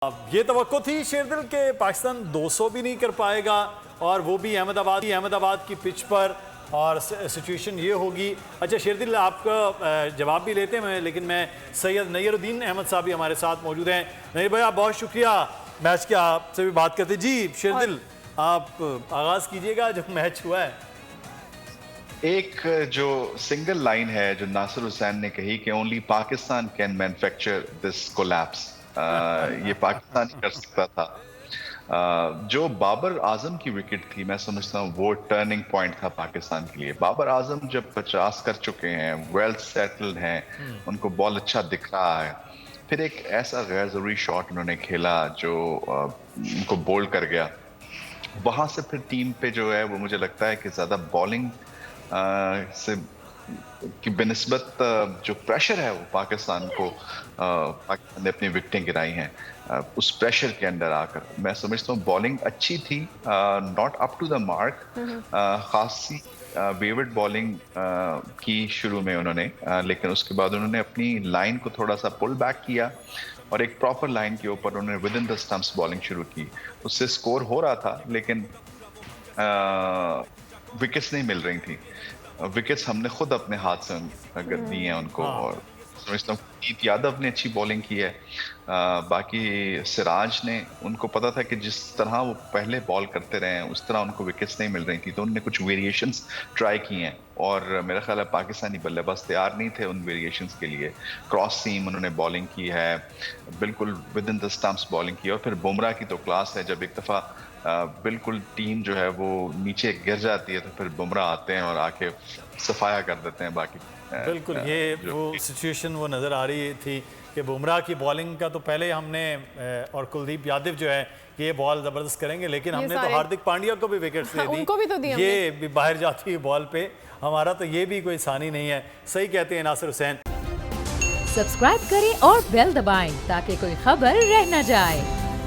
ये तवक्को थी शेरदिल के पाकिस्तान 200 भी नहीं कर पाएगा और वो भी अहमदाबाद की पिच पर। और सिचुएशन ये होगी। अच्छा शेरदिल, आपका जवाब भी लेते हैं लेकिन मैं सैयद नयरुद्दीन अहमद साहब भी हमारे साथ मौजूद हैं। नईर भाई, आप बहुत शुक्रिया मैच के, आपसे भी बात करते। जी शेरदिल, आप आगाज़ कीजिएगा जब मैच हुआ है। एक जो सिंगल लाइन है जो नासिर हुसैन ने कही कि only Pakistan can manufacture this collapse, ये पाकिस्तान ही कर सकता था। जो बाबर आजम की विकेट थी, मैं समझता हूँ वो टर्निंग पॉइंट था पाकिस्तान के लिए। बाबर आजम जब 50 कर चुके हैं, वेल सेटल्ड हैं, उनको बॉल अच्छा दिख रहा है, फिर एक ऐसा गैर जरूरी शॉट उन्होंने खेला जो उनको बोल्ड कर गया। वहां से फिर टीम पे जो है वो मुझे लगता है कि ज्यादा बॉलिंग से की बेनिस्बत जो प्रेशर है वो पाकिस्तान ने अपनी विकेटें गिराई हैं। उस प्रेशर के अंदर आकर मैं समझता हूँ बॉलिंग अच्छी थी, not up to the mark. खासी वेवर्ड बॉलिंग की शुरू में उन्होंने, लेकिन उसके बाद उन्होंने अपनी लाइन को थोड़ा सा पुल बैक किया और एक प्रॉपर लाइन के ऊपर उन्होंने with in the stumps bowling शुरू की। उससे स्कोर हो रहा था लेकिन विकेट्स नहीं मिल रही थी। विकेट्स हमने खुद अपने हाथ से अगर दी हैं उनको। और समझता हूँ कीर्ति यादव ने अच्छी बॉलिंग की है। बाकी सिराज ने, उनको पता था कि जिस तरह वो पहले बॉल करते रहे हैं उस तरह उनको विकेट्स नहीं मिल रही थी, तो उन्होंने कुछ वेरिएशंस ट्राई की हैं और मेरा ख्याल है पाकिस्तानी बल्लेबाज तैयार नहीं थे उन वेरिएशंस के लिए। क्रॉस सीम उन्होंने बॉलिंग की है, बिल्कुल with in the stumps bowling की। और फिर बुमराह की तो क्लास है, जब एक दफ़ा बिल्कुल टीम जो है वो नीचे गिर जाती है तो फिर बुमराह आते हैं और आके सफाया कर देते हैं। बाकी बिल्कुल ये वो सिचुएशन वो नज़र आ रही थी कि बुमराह की बॉलिंग का तो पहले हमने और कुलदीप यादव जो है ये बॉल ज़बरदस्त करेंगे, लेकिन हमने तो हार्दिक पांड्या को भी विकेट्स दे दी। उनको भी तो दिया ये भी बाहर जाती है बॉल पे, हमारा तो ये भी कोई आसानी नहीं है। सही कहते हैं नासिर हुसैन। सब्सक्राइब करें और बेल दबाएं ताकि कोई खबर रह न जाए।